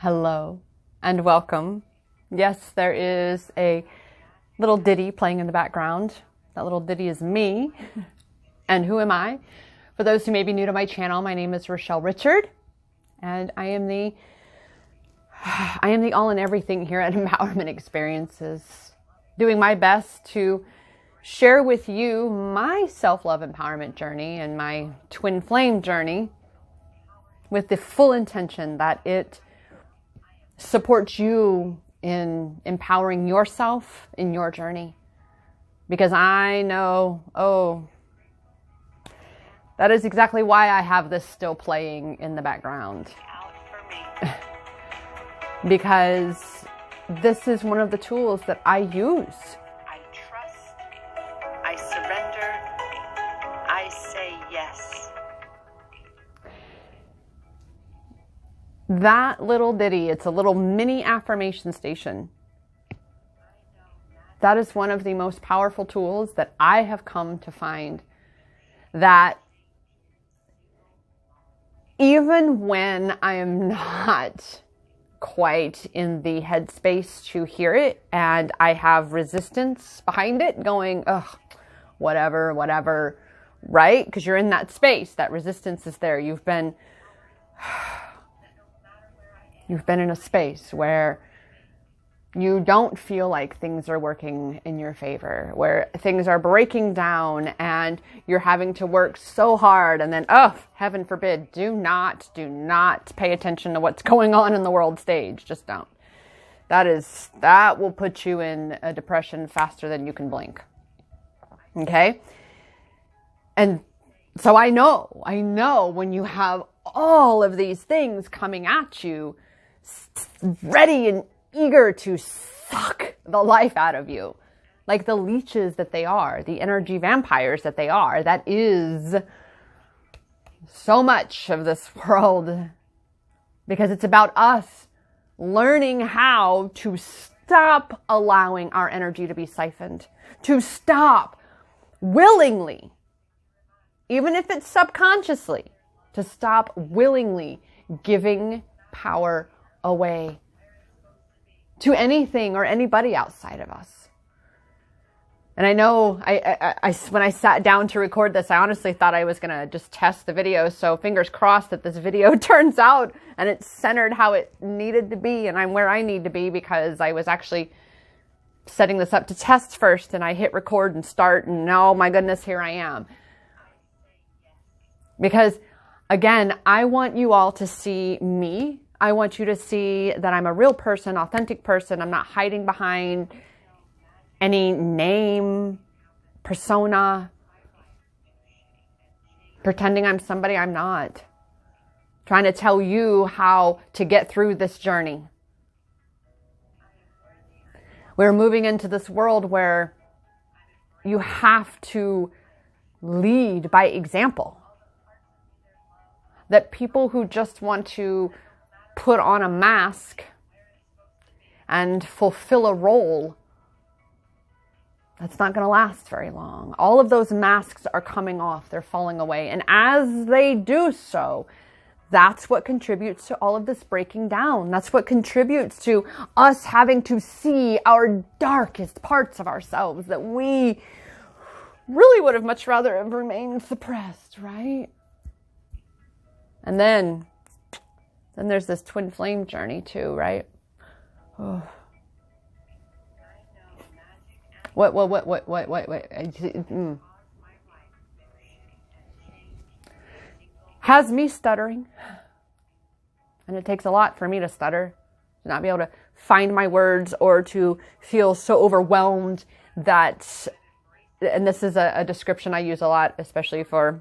Hello and welcome. Yes, there is a little ditty playing in the background. That little ditty is me. And who am I? For those who may be new to my channel, my name is Rochelle Richard, and I am the all and everything here at Empowerment Experiences, doing my best to share with you my self-love empowerment journey and my twin flame journey with the full intention that it supports you in empowering yourself in your journey. Because I know, that is exactly why I have this still playing in the background. Because this is one of the tools that I use. I trust, I surrender, I say yes. That little ditty, it's a little mini affirmation station. That is one of the most powerful tools that I have come to find, that even when I am not quite in the headspace to hear it and I have resistance behind it going, whatever, right? Because you're in that space, that resistance is there. You've been in a space where you don't feel like things are working in your favor, where things are breaking down and you're having to work so hard, and then, heaven forbid, do not pay attention to what's going on in the world stage. Just don't. That will put you in a depression faster than you can blink. Okay? And so I know when you have all of these things coming at you, ready and eager to suck the life out of you, like the leeches that they are, the energy vampires that they are. That is so much of this world, because it's about us learning how to stop allowing our energy to be siphoned, to stop willingly, even if it's subconsciously, to stop willingly giving power away to anything or anybody outside of us. And I know I when I sat down to record this, I honestly thought I was going to just test the video. So fingers crossed that this video turns out and it's centered how it needed to be and I'm where I need to be, because I was actually setting this up to test first and I hit record and start, and oh my goodness, here I am. Because again, I want you all to see me. I want you to see that I'm a real person, authentic person. I'm not hiding behind any name, persona, pretending I'm somebody I'm not. Trying to tell you how to get through this journey. We're moving into this world where you have to lead by example. That people who just want to put on a mask and fulfill a role, that's not going to last very long. All of those masks are coming off. They're falling away. And as they do so, that's what contributes to all of this breaking down. That's what contributes to us having to see our darkest parts of ourselves that we really would have much rather have remained suppressed, right? And then there's this twin flame journey too, right? Oh. What? Has me stuttering. And it takes a lot for me to stutter, to not be able to find my words or to feel so overwhelmed that, and this is a description I use a lot, especially for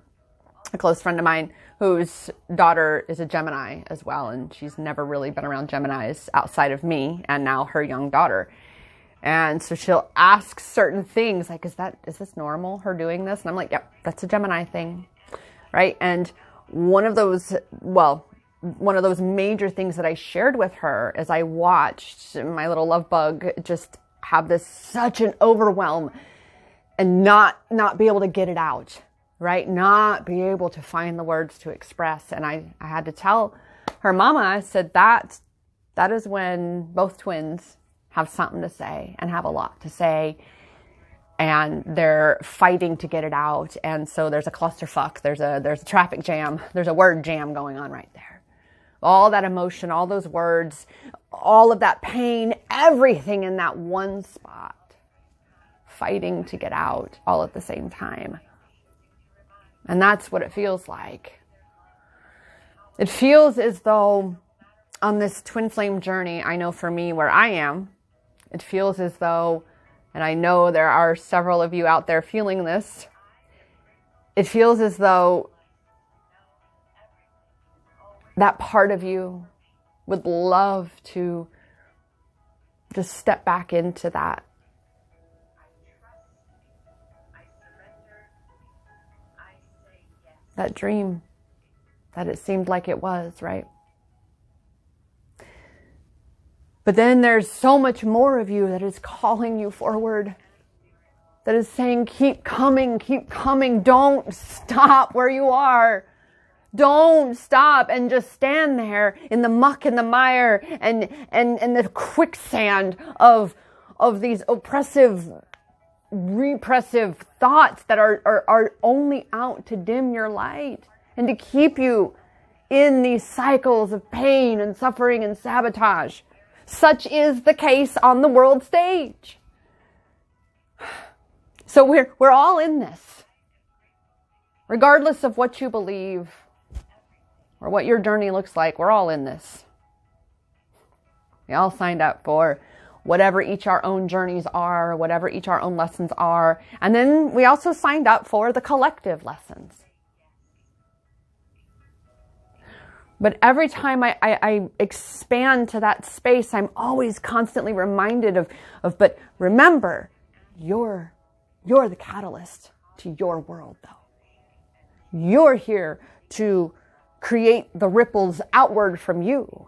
a close friend of mine whose daughter is a Gemini as well. And she's never really been around Geminis outside of me and now her young daughter. And so she'll ask certain things like, is this normal, her doing this? And I'm like, yep, that's a Gemini thing. Right. And one of those major things that I shared with her as I watched my little love bug just have such an overwhelm and not be able to get it out. Right? Not be able to find the words to express. And I had to tell her mama, I said, that is when both twins have something to say and have a lot to say, and they're fighting to get it out. And so there's a clusterfuck, there's a traffic jam, there's a word jam going on right there. All that emotion, all those words, all of that pain, everything in that one spot, fighting to get out all at the same time. And that's what it feels like. It feels as though on this twin flame journey, I know for me where I am, it feels as though, and I know there are several of you out there feeling this, it feels as though that part of you would love to just step back into that. That dream that it seemed like it was, right? But then there's so much more of you that is calling you forward, that is saying, keep coming, don't stop where you are. Don't stop and just stand there in the muck and the mire and the quicksand of these oppressive, repressive thoughts that are only out to dim your light and to keep you in these cycles of pain and suffering and sabotage. Such is the case on the world stage. So we're all in this. Regardless of what you believe or what your journey looks like, we're all in this. We all signed up for whatever each our own journeys are, whatever each our own lessons are. And then we also signed up for the collective lessons. But every time I expand to that space, I'm always constantly reminded of but remember, you're the catalyst to your world, though. You're here to create the ripples outward from you,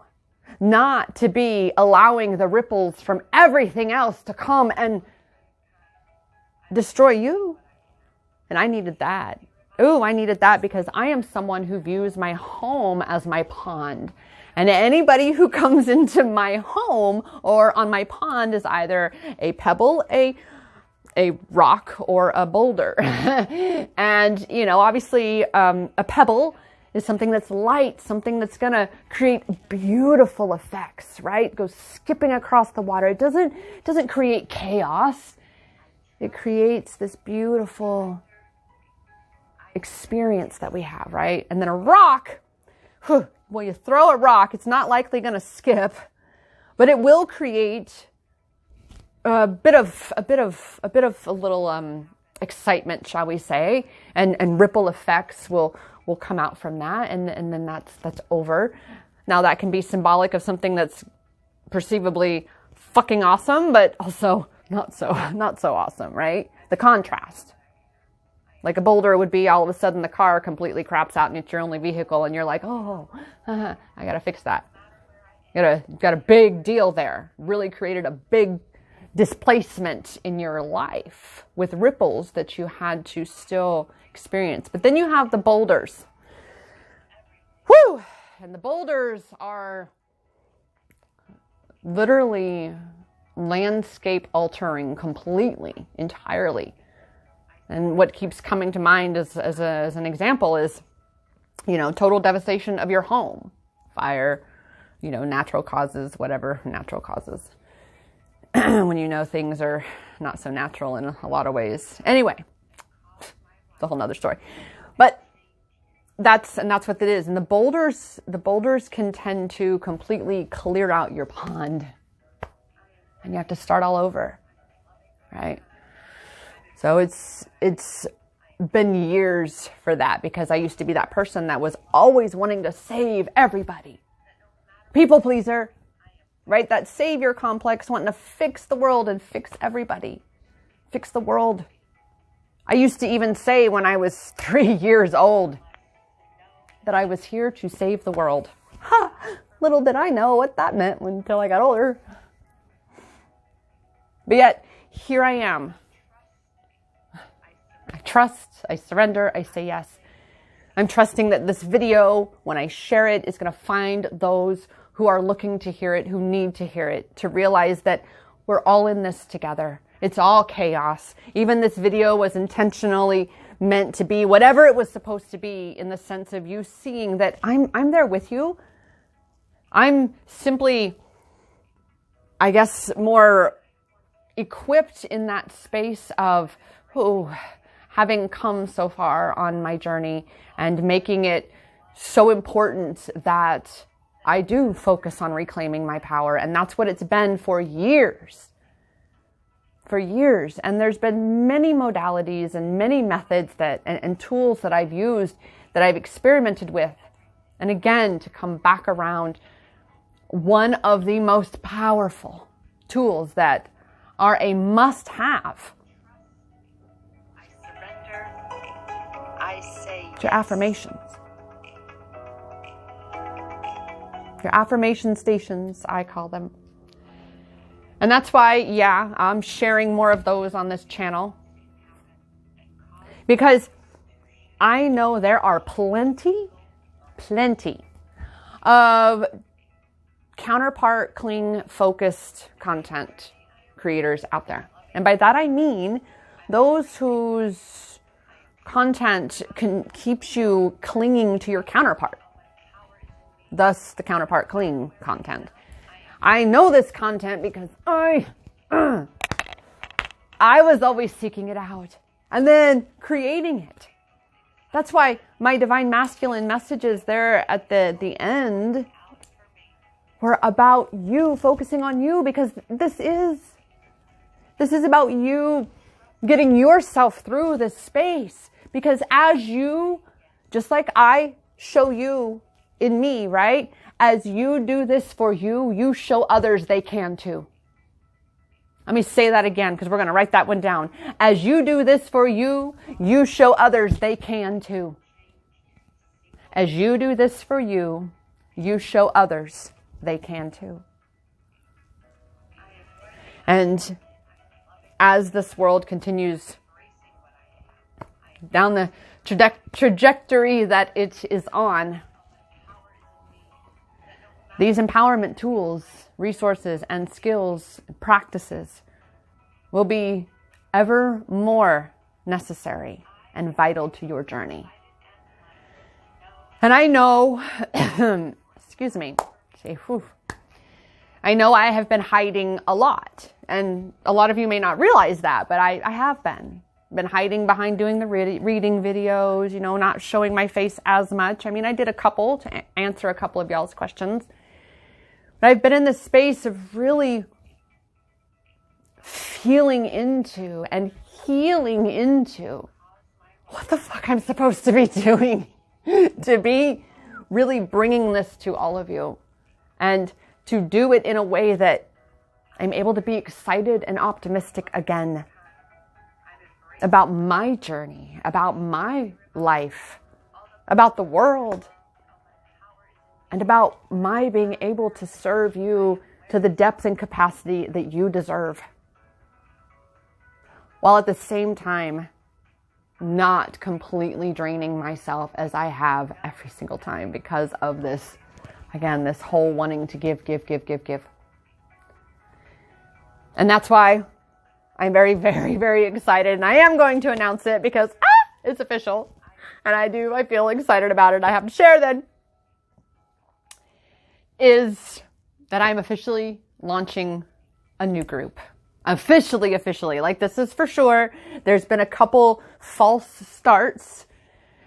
not to be allowing the ripples from everything else to come and destroy you. And I needed that. Ooh, I needed that because I am someone who views my home as my pond. And anybody who comes into my home or on my pond is either a pebble, a rock, or a boulder. And, obviously, a pebble is something that's light, something that's going to create beautiful effects, right? Goes skipping across the water. It doesn't create chaos. It creates this beautiful experience that we have, right? And then a rock, well, you throw a rock, it's not likely going to skip, but it will create a little excitement, shall we say, and ripple effects will come out from that, and then that's over. Now that can be symbolic of something that's perceivably fucking awesome, but also not so awesome, right? The contrast. Like a boulder would be all of a sudden the car completely craps out and it's your only vehicle and you're like, I gotta fix that. Got a big deal there. Really created a big displacement in your life with ripples that you had to still experience. But then you have the boulders. Whew! And the boulders are literally landscape altering completely, entirely. And what keeps coming to mind as an example is, total devastation of your home. Fire, natural causes, whatever natural causes. When things are not so natural in a lot of ways. Anyway, it's a whole nother story. But that's what it is. And the boulders can tend to completely clear out your pond. And you have to start all over, right? So it's been years for that, because I used to be that person that was always wanting to save everybody. People pleaser, right? That savior complex, wanting to fix the world and fix everybody. Fix the world. I used to even say when I was 3 years old that I was here to save the world. Little did I know what that meant until I got older. But yet, here I am. I trust, I surrender, I say yes. I'm trusting that this video, when I share it, is going to find those who are looking to hear it, who need to hear it, to realize that we're all in this together. It's all chaos. Even this video was intentionally meant to be whatever it was supposed to be, in the sense of you seeing that I'm there with you. I'm simply, I guess, more equipped in that space of having come so far on my journey and making it so important that I do focus on reclaiming my power. And that's what it's been for years. For years. And there's been many modalities and many methods and tools that I've used, that I've experimented with. And again, to come back around, one of the most powerful tools that are a must-have. I surrender. I say yes. Your affirmations. Your affirmation stations, I call them. And that's why, yeah, I'm sharing more of those on this channel. Because I know there are plenty of counterpart cling focused content creators out there. And by that I mean those whose content keeps you clinging to your counterpart. Thus the counterpart cling content. I know this content because I was always seeking it out and then creating it. That's why my divine masculine messages there at the end were about you, focusing on you, because this is about you getting yourself through this space. Because as you, just like I show you in me, right? As you do this for you, you show others they can too. Let me say that again, because we're going to write that one down. As you do this for you, you show others they can too. As you do this for you, you show others they can too. And as this world continues down the trajectory that it is on, these empowerment tools, resources, and skills, practices will be ever more necessary and vital to your journey. And I know, excuse me, I know I have been hiding a lot. And a lot of you may not realize that, but I have been hiding behind doing the reading videos, not showing my face as much. I mean, I did a couple to answer a couple of y'all's questions. But I've been in this space of really feeling into and healing into what the fuck I'm supposed to be doing, to be really bringing this to all of you, and to do it in a way that I'm able to be excited and optimistic again about my journey, about my life, about the world, and about my being able to serve you to the depth and capacity that you deserve, while at the same time not completely draining myself as I have every single time because of this, again, this whole wanting to give. And that's why I'm very, very, very excited, and I am going to announce it because it's official, and I feel excited about it. I have to share then, is that I'm officially launching a new group. Officially. Like, this is for sure. There's been a couple false starts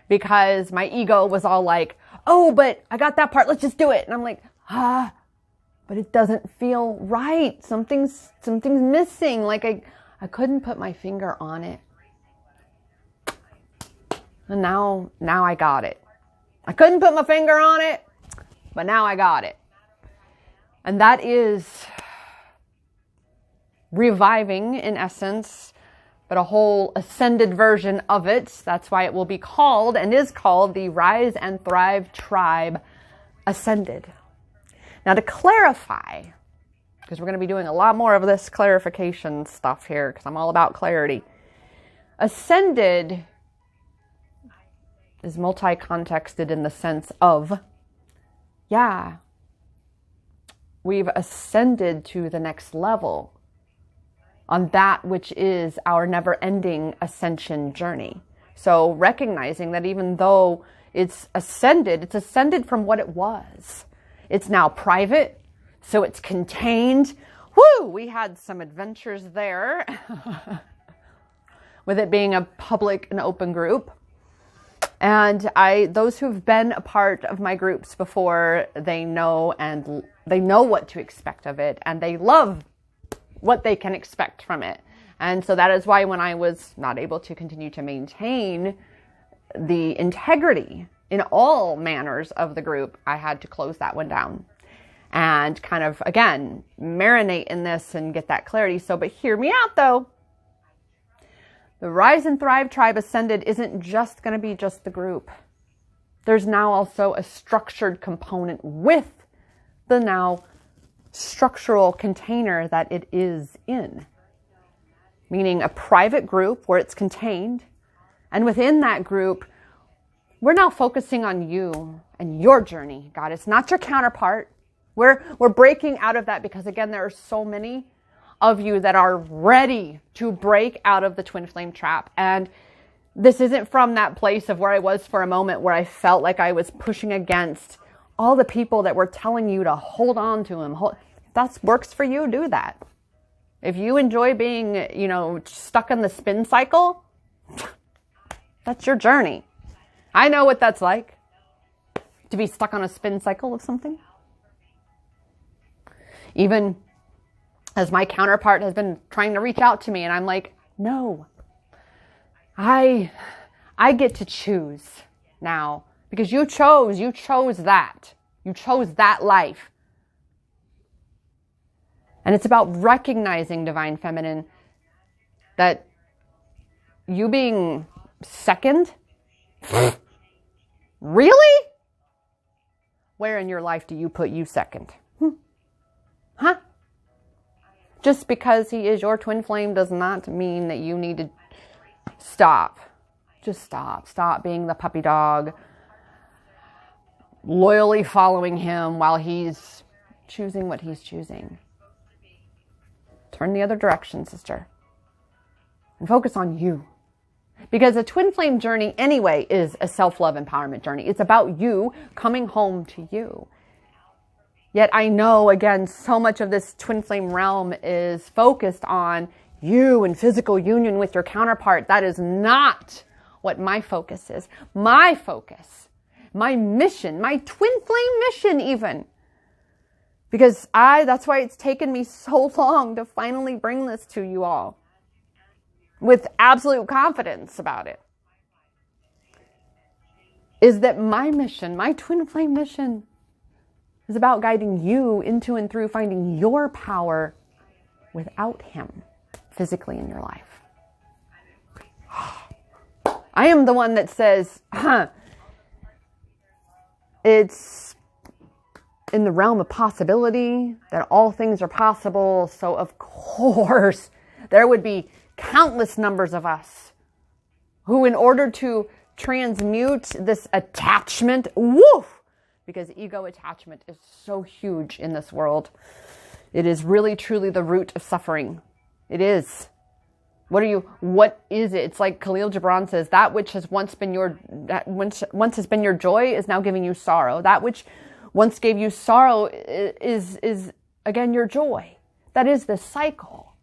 because my ego was all like, oh, but I got that part. Let's just do it. And I'm like, but it doesn't feel right. Something's missing. Like I couldn't put my finger on it. And now I got it. I couldn't put my finger on it, but now I got it. And that is reviving, in essence, but a whole ascended version of it. That's why it will be called, and is called, the Rise and Thrive Tribe Ascended. Now, to clarify, because we're going to be doing a lot more of this clarification stuff here, because I'm all about clarity. Ascended is multi-contexted in the sense of, yeah, we've ascended to the next level on that which is our never-ending ascension journey. So recognizing that even though it's ascended from what it was. It's now private, so it's contained. Woo! We had some adventures there with it being a public and open group. And those who've been a part of my groups before, they know what to expect of it, and they love what they can expect from it. And so that is why when I was not able to continue to maintain the integrity in all manners of the group, I had to close that one down and kind of, again, marinate in this and get that clarity. So, but hear me out though. The Rise and Thrive Tribe Ascended isn't just going to be just the group. There's now also a structured component with the now structural container that it is in. Meaning a private group where it's contained. And within that group, we're now focusing on you and your journey, God. It's not your counterpart. We're breaking out of that because, again, there are so many of you that are ready to break out of the twin flame trap. And this isn't from that place of where I was for a moment where I felt like I was pushing against all the people that were telling you to hold on to him. If that works for you, do that. If you enjoy being, stuck in the spin cycle, that's your journey. I know what that's like, to be stuck on a spin cycle of something. Even as my counterpart has been trying to reach out to me, and I'm like, no, I get to choose now, because you chose that. You chose that life. And it's about recognizing, Divine Feminine, that you being second, really? Where in your life do you put you second? Huh? Just because he is your twin flame does not mean that you need to stop. Just stop. Stop being the puppy dog, loyally following him while he's choosing what he's choosing. Turn the other direction, sister. And focus on you. Because a twin flame journey anyway is a self-love empowerment journey. It's about you coming home to you. Yet I know, again, so much of this twin flame realm is focused on you and physical union with your counterpart. That is not what my focus is. My focus, my mission, my twin flame mission even. Because that's why it's taken me so long to finally bring this to you all with absolute confidence about it, is that my mission, my twin flame mission, is about guiding you into and through finding your power without him physically in your life. I am the one that says, it's in the realm of possibility that all things are possible. So of course there would be countless numbers of us who, in order to transmute this attachment, because ego attachment is so huge in this world. It is really, truly the root of suffering. It is. What is it? It's like Khalil Gibran says, that which has once been your joy is now giving you sorrow. That which once gave you sorrow is again your joy. That is the cycle,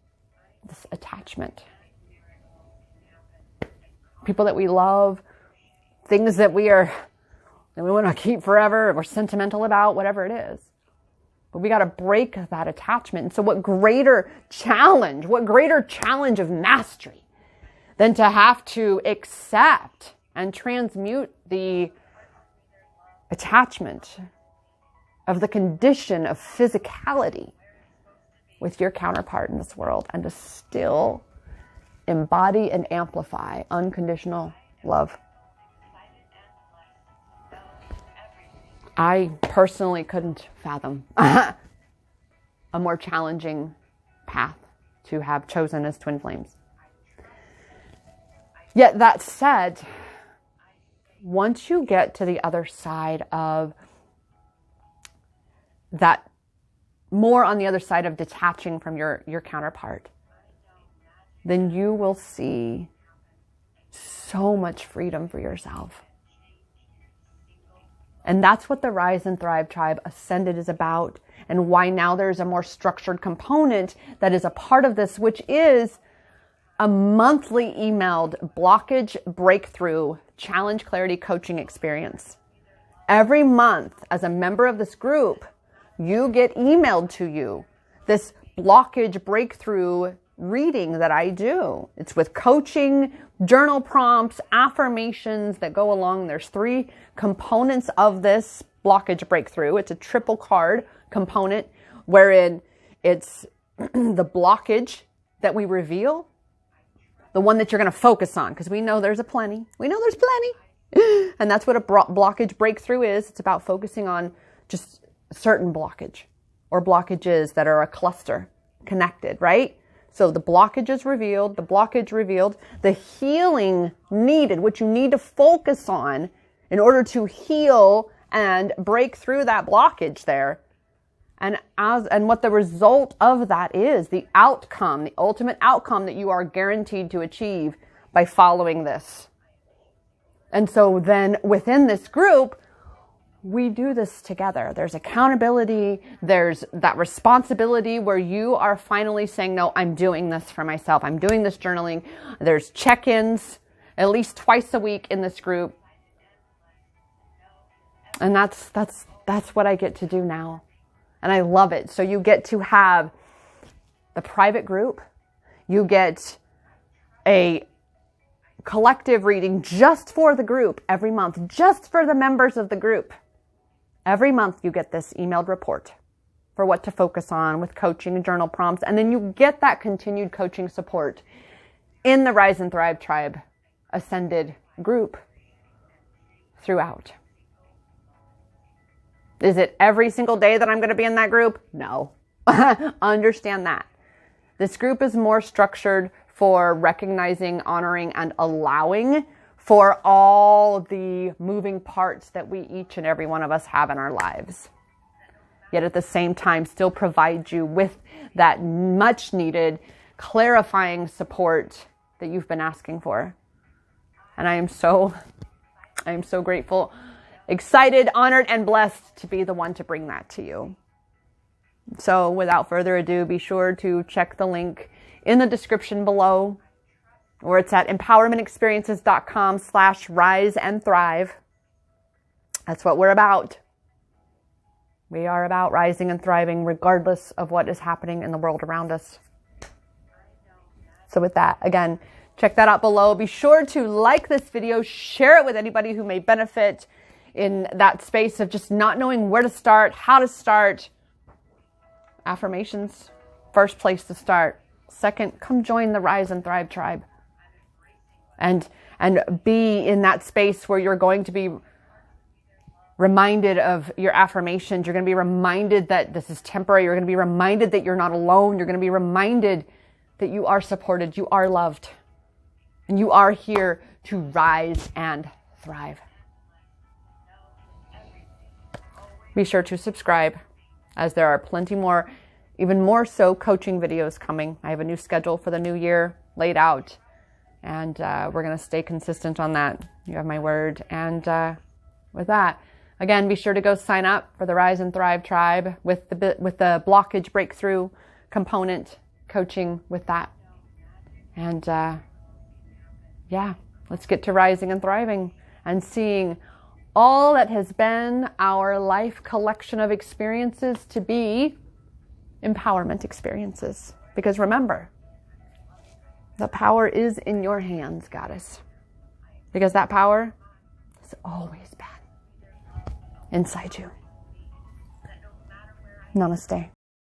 this attachment. People that we love, things that we want to keep forever, we're sentimental about, whatever it is. But we got to break that attachment. And so what greater challenge of mastery than to have to accept and transmute the attachment of the condition of physicality with your counterpart in this world, and to still embody and amplify unconditional love. I personally couldn't fathom a more challenging path to have chosen as twin flames. Yet that said, once you get to the other side of that more on the other side of detaching from your counterpart, then you will see so much freedom for yourself. And that's what the Rise and Thrive Tribe Ascended is about, and why now there's a more structured component that is a part of this, which is a monthly emailed blockage breakthrough challenge clarity coaching experience. Every month, as a member of this group, you get emailed to you this blockage breakthrough reading that I do. It's with coaching, journal prompts, affirmations that go along. There's 3 components of this blockage breakthrough. It's a triple card component wherein it's the blockage that we reveal, the one that you're going to focus on, because we know there's plenty. And that's what a blockage breakthrough is. It's about focusing on just certain blockage or blockages that are a cluster connected, right? So the blockage is revealed, the healing needed, what you need to focus on in order to heal and break through that blockage there. And what the result of that is, the outcome, the ultimate outcome that you are guaranteed to achieve by following this. And so then within this group, we do this together. There's accountability. There's that responsibility where you are finally saying, no, I'm doing this for myself. I'm doing this journaling. There's check-ins at least twice a week in this group. And that's what I get to do now. And I love it. So you get to have the private group. You get a collective reading just for the group every month, just for the members of the group. Every month you get this emailed report for what to focus on with coaching and journal prompts. And then you get that continued coaching support in the Rise and Thrive Tribe Ascended group throughout. Is it every single day that I'm going to be in that group? No. Understand that. This group is more structured for recognizing, honoring, and allowing for all the moving parts that we each and every one of us have in our lives. Yet at the same time, still provide you with that much needed clarifying support that you've been asking for. And I am so grateful, excited, honored, and blessed to be the one to bring that to you. So without further ado, be sure to check the link in the description below, or it's at empowermentexperiences.com/rise and thrive. That's what we're about. We are about rising and thriving regardless of what is happening in the world around us. So with that, again, check that out below. Be sure to like this video, share it with anybody who may benefit in that space of just not knowing where to start, how to start. Affirmations, first place to start. Second, come join the Rise and Thrive Tribe. And be in that space where you're going to be reminded of your affirmations. You're going to be reminded that this is temporary. You're going to be reminded that you're not alone. You're going to be reminded that you are supported, you are loved, and you are here to rise and thrive. Be sure to subscribe, as there are plenty more, even more so, coaching videos coming. I have a new schedule for the new year laid out, and we're going to stay consistent on that. You have my word. And with that, again, be sure to go sign up for the Rise and Thrive Tribe with the blockage breakthrough component coaching with that. And yeah, let's get to rising and thriving and seeing all that has been our life collection of experiences to be empowerment experiences. Because remember, the power is in your hands, Goddess. Because that power has always been inside you. Namaste.